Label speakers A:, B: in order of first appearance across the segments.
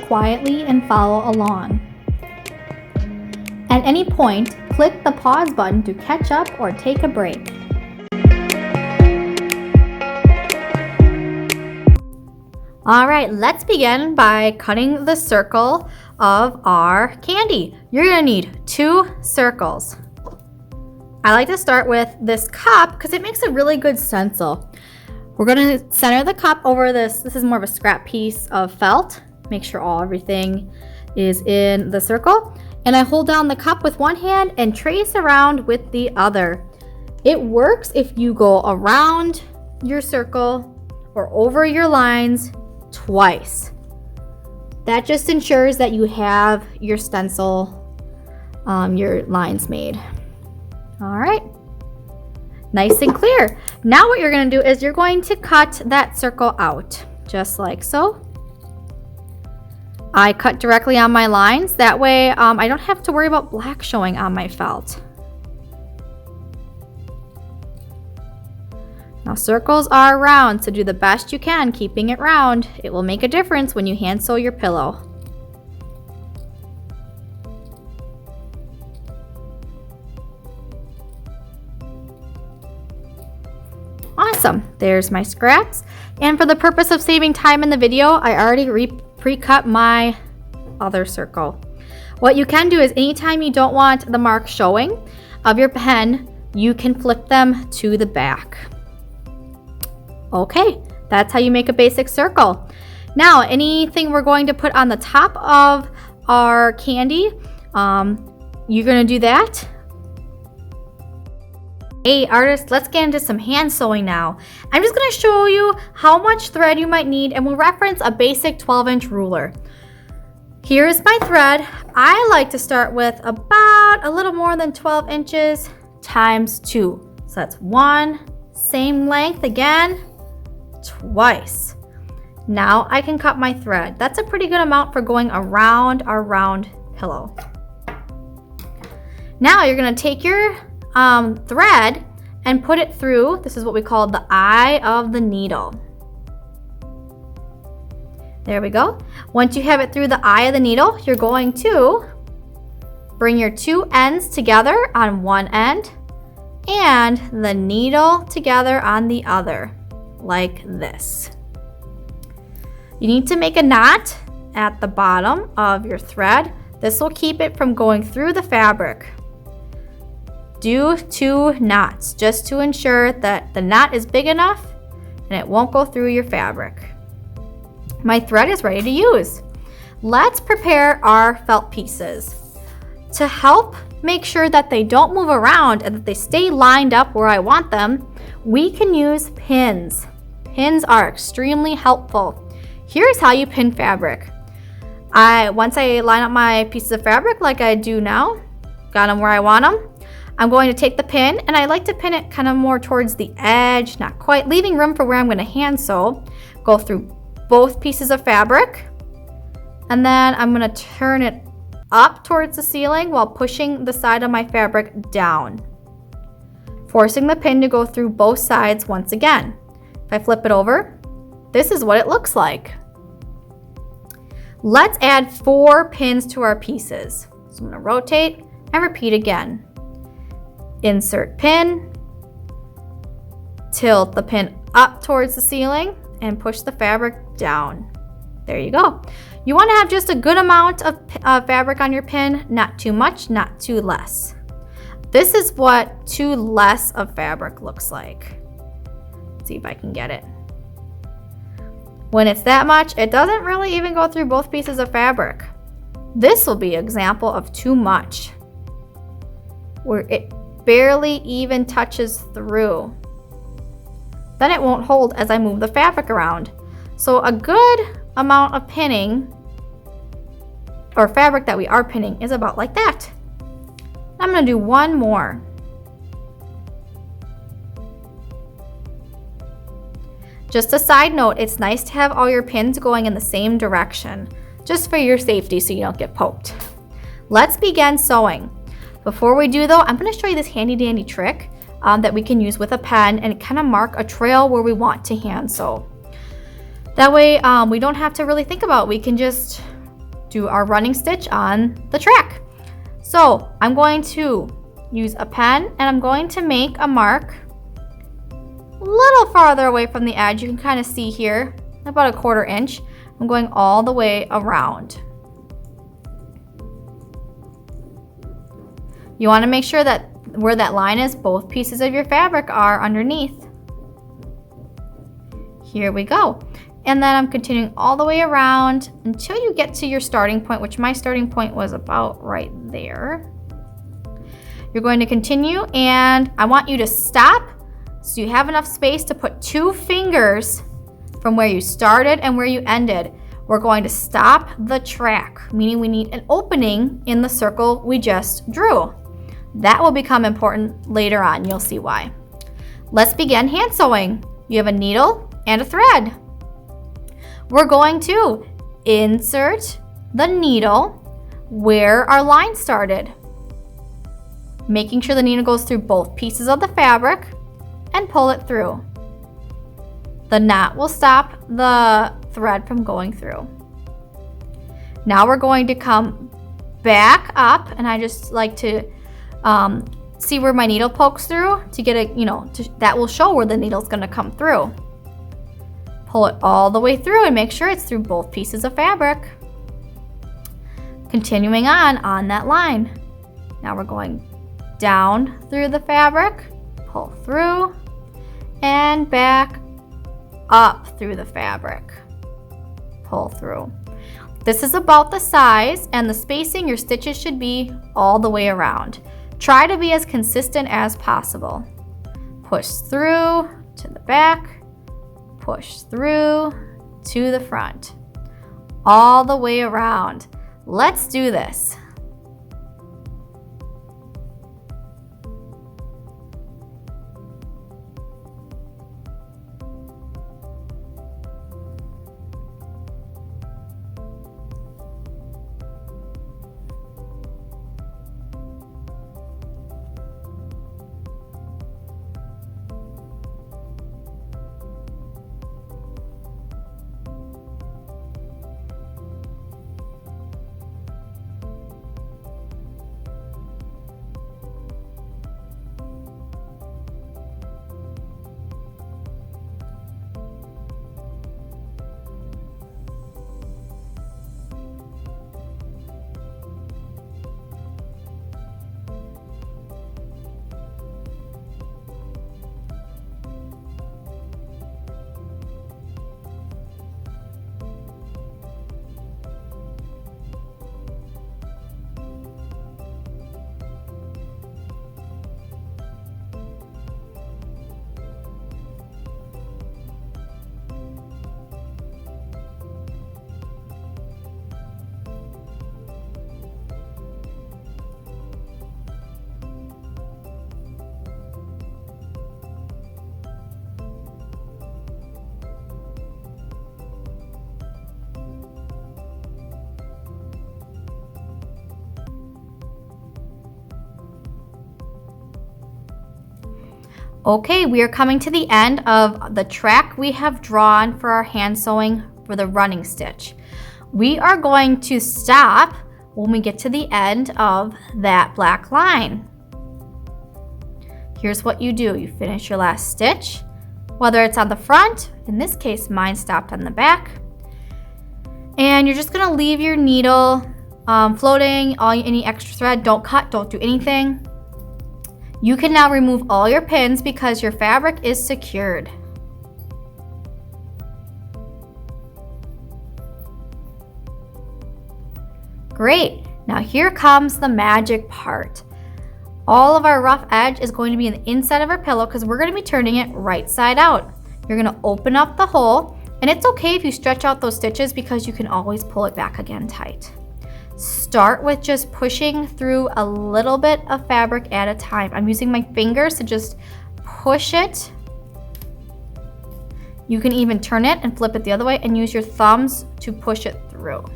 A: quietly and follow along. At any point, click the pause button to catch up or take a break. Alright, let's begin by cutting the circle of our candy. You're going to need 2 circles. I like to start with this cup because it makes a really good stencil. We're going to center the cup over this. This is more of a scrap piece of felt. Make sure everything is in the circle. And I hold down the cup with one hand and trace around with the other. It works if you go around your circle or over your lines twice. That just ensures that you have your stencil, your lines made. All right, nice and clear. Now what you're going to do is you're going to cut that circle out, just like so. I cut directly on my lines. That way I don't have to worry about black showing on my felt. Now circles are round, so do the best you can keeping it round. It will make a difference when you hand sew your pillow. Awesome, there's my scraps. And for the purpose of saving time in the video, I already pre-cut my other circle. What you can do is anytime you don't want the mark showing of your pen, you can flip them to the back. Okay, that's how you make a basic circle. Now, anything we're going to put on the top of our candy, you're gonna do that. Hey artists, let's get into some hand sewing now. I'm just going to show you how much thread you might need, and we'll reference a basic 12-inch ruler. Here is my thread. I like to start with about a little more than 12 inches times 2. So that's 1, same length again, twice. Now I can cut my thread. That's a pretty good amount for going around our round pillow. Now you're going to take your thread and put it through, this is what we call the eye of the needle. There we go. Once you have it through the eye of the needle, you're going to bring your 2 ends together on one end and the needle together on the other, like this. You need to make a knot at the bottom of your thread. This will keep it from going through the fabric. Do 2 knots just to ensure that the knot is big enough and it won't go through your fabric. My thread is ready to use. Let's prepare our felt pieces. To help make sure that they don't move around and that they stay lined up where I want them, we can use pins. Pins are extremely helpful. Here's how you pin fabric. Once I line up my pieces of fabric like I do now, got them where I want them, I'm going to take the pin, and I like to pin it kind of more towards the edge, not quite, leaving room for where I'm going to hand sew. Go through both pieces of fabric, and then I'm going to turn it up towards the ceiling while pushing the side of my fabric down, forcing the pin to go through both sides once again. If I flip it over, this is what it looks like. Let's add 4 pins to our pieces. So I'm going to rotate and repeat again. Insert pin, tilt the pin up towards the ceiling, and push the fabric down. There you go. You want to have just a good amount of fabric on your pin, not too much, not too less. This is what too less of fabric looks like. Let's see if I can get it. When it's that much, it doesn't really even go through both pieces of fabric. This will be an example of too much, where it barely even touches through. Then it won't hold as I move the fabric around. So a good amount of pinning, or fabric that we are pinning, is about like that. I'm going to do one more. Just a side note, it's nice to have all your pins going in the same direction, just for your safety so you don't get poked. Let's begin sewing. Before we do though, I'm going to show you this handy dandy trick that we can use with a pen and kind of mark a trail where we want to hand sew. That way we don't have to really think about it. We can just do our running stitch on the track. So I'm going to use a pen and I'm going to make a mark a little farther away from the edge. You can kind of see here, about 1/4 inch. I'm going all the way around. You want to make sure that where that line is, both pieces of your fabric are underneath. Here we go. And then I'm continuing all the way around until you get to your starting point, which my starting point was about right there. You're going to continue, and I want you to stop so you have enough space to put 2 fingers from where you started and where you ended. We're going to stop the track, meaning we need an opening in the circle we just drew. That will become important later on. You'll see why. Let's begin hand sewing. You have a needle and a thread. We're going to insert the needle where our line started, making sure the needle goes through both pieces of the fabric and pull it through. The knot will stop the thread from going through. Now we're going to come back up, and I just like to see where my needle pokes through to get that will show where the needle's going to come through. Pull it all the way through and make sure it's through both pieces of fabric. Continuing on that line. Now we're going down through the fabric, pull through, and back up through the fabric, pull through. This is about the size and the spacing your stitches should be all the way around. Try to be as consistent as possible. Push through to the back, push through to the front, all the way around. Let's do this. Okay, we are coming to the end of the track we have drawn for our hand sewing for the running stitch. We are going to stop when we get to the end of that black line. Here's what you do. You finish your last stitch, whether it's on the front, in this case mine stopped on the back, and you're just gonna leave your needle floating, any extra thread. Don't cut, don't do anything. You can now remove all your pins because your fabric is secured. Great, now here comes the magic part. All of our rough edge is going to be in the inside of our pillow because we're going to be turning it right side out. You're going to open up the hole, and it's okay if you stretch out those stitches because you can always pull it back again tight. Start with just pushing through a little bit of fabric at a time. I'm using my fingers to just push it. You can even turn it and flip it the other way and use your thumbs to push it through.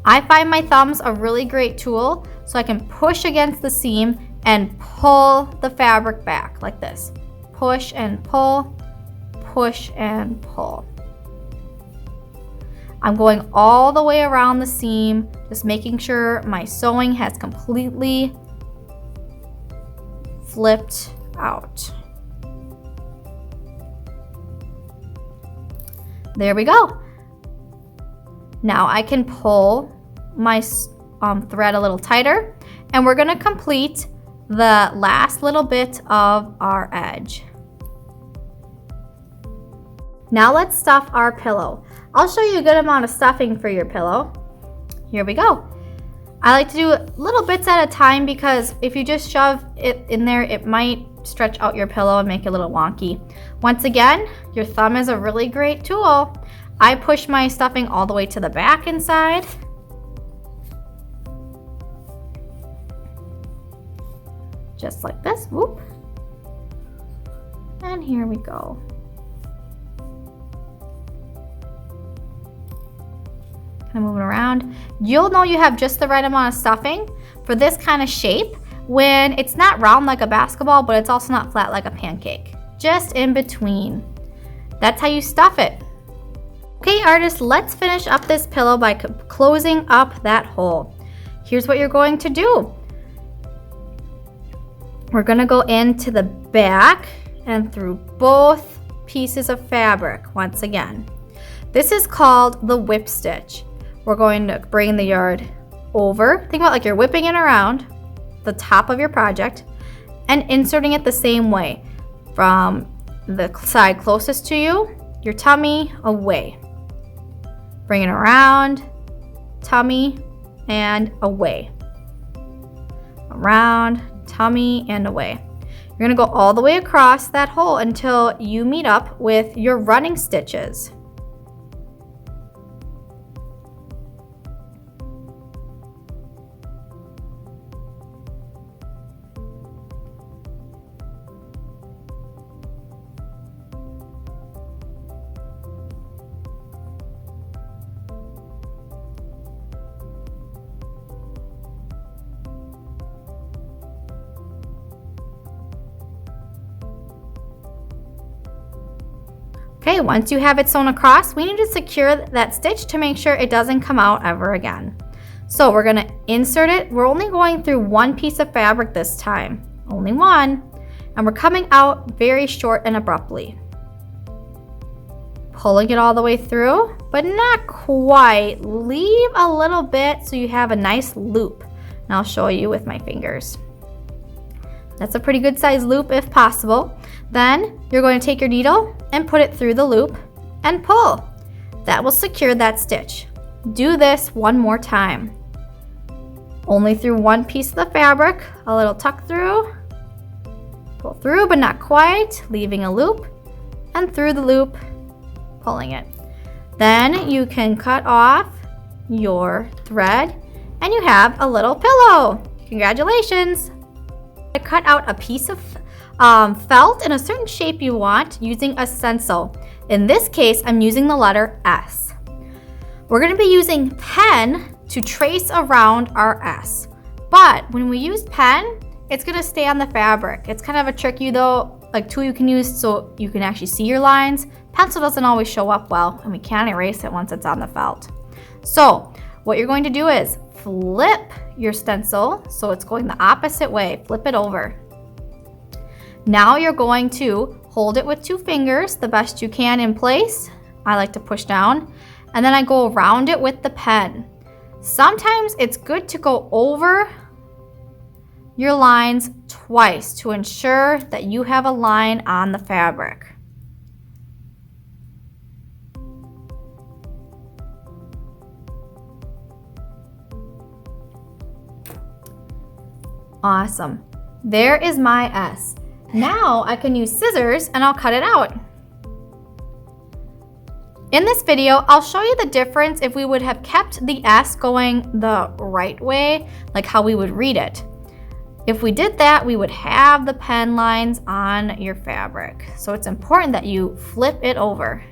A: I find my thumbs a really great tool so I can push against the seam and pull the fabric back like this. Push and pull, push and pull. I'm going all the way around the seam, just making sure my sewing has completely flipped out. There we go. Now I can pull my thread a little tighter, and we're going to complete the last little bit of our edge. Now let's stuff our pillow. I'll show you a good amount of stuffing for your pillow. Here we go. I like to do little bits at a time because if you just shove it in there, it might stretch out your pillow and make it a little wonky. Once again, your thumb is a really great tool. I push my stuffing all the way to the back inside. Just like this, whoop. And here we go. Kind of moving around. You'll know you have just the right amount of stuffing for this kind of shape when it's not round like a basketball, but it's also not flat like a pancake. Just in between. That's how you stuff it. Okay, artists, let's finish up this pillow by closing up that hole. Here's what you're going to do. We're going to go into the back and through both pieces of fabric once again. This is called the whip stitch. We're going to bring the yard over. Think about like you're whipping it around the top of your project and inserting it the same way from the side closest to you, your tummy away. Bring it around, tummy, and away. Around, tummy, and away. You're going to go all the way across that hole until you meet up with your running stitches. Okay, once you have it sewn across, we need to secure that stitch to make sure it doesn't come out ever again. So we're gonna insert it. We're only going through one piece of fabric this time, only one, and we're coming out very short and abruptly. Pulling it all the way through, but not quite. Leave a little bit so you have a nice loop. And I'll show you with my fingers. That's a pretty good size loop if possible. Then you're going to take your needle and put it through the loop and pull. That will secure that stitch. Do this one more time. Only through one piece of the fabric, a little tuck through, pull through but not quite, leaving a loop, and through the loop, pulling it. Then you can cut off your thread and you have a little pillow. Congratulations! I cut out a piece of felt in a certain shape you want using a stencil. In this case, I'm using the letter S. We're going to be using pen to trace around our S. But when we use pen, it's going to stay on the fabric. It's kind of a tricky though, like tool you can use so you can actually see your lines. Pencil doesn't always show up well, and we can't erase it once it's on the felt. So what you're going to do is flip your stencil so it's going the opposite way. Flip it over. Now you're going to hold it with 2 fingers the best you can in place. I like to push down, and then I go around it with the pen. Sometimes it's good to go over your lines twice to ensure that you have a line on the fabric. Awesome. There is my S. Now I can use scissors and I'll cut it out. In this video, I'll show you the difference if we would have kept the S going the right way, like how we would read it. If we did that, we would have the pen lines on your fabric. So it's important that you flip it over.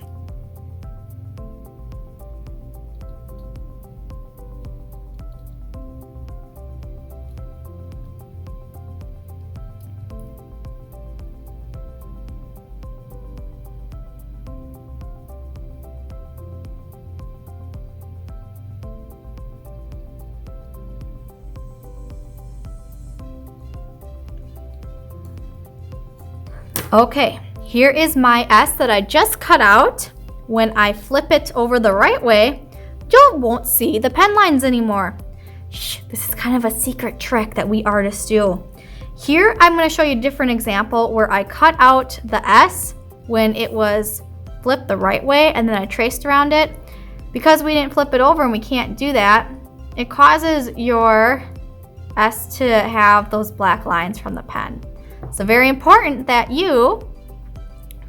A: Okay, here is my S that I just cut out. When I flip it over the right way, you won't see the pen lines anymore. Shh, this is kind of a secret trick that we artists do. Here, I'm going to show you a different example where I cut out the S when it was flipped the right way and then I traced around it. Because we didn't flip it over and we can't do that, it causes your S to have those black lines from the pen. So very important that you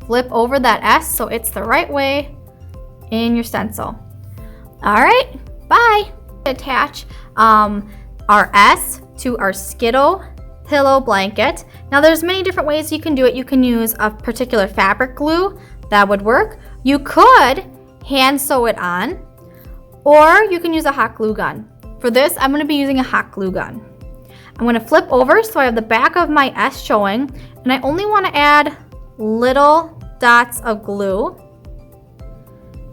A: flip over that S so it's the right way in your stencil. All right, bye. Attach our S to our Skittle pillow blanket. Now there's many different ways you can do it. You can use a particular fabric glue, that would work. You could hand sew it on, or you can use a hot glue gun. For this, I'm going to be using a hot glue gun. I'm going to flip over so I have the back of my S showing, and I only want to add little dots of glue,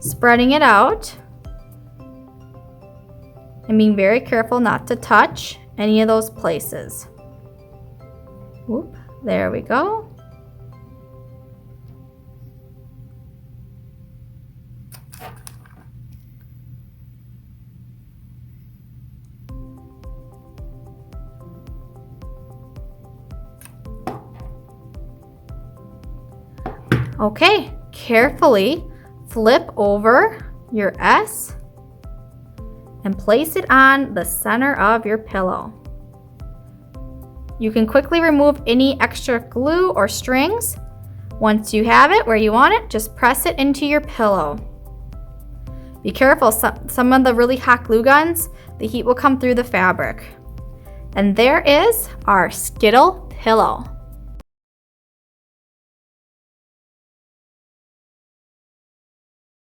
A: spreading it out, and being very careful not to touch any of those places. Whoop, there we go. Okay, carefully flip over your S and place it on the center of your pillow. You can quickly remove any extra glue or strings. Once you have it where you want it, just press it into your pillow. Be careful, some of the really hot glue guns, the heat will come through the fabric. And there is our Skittle pillow.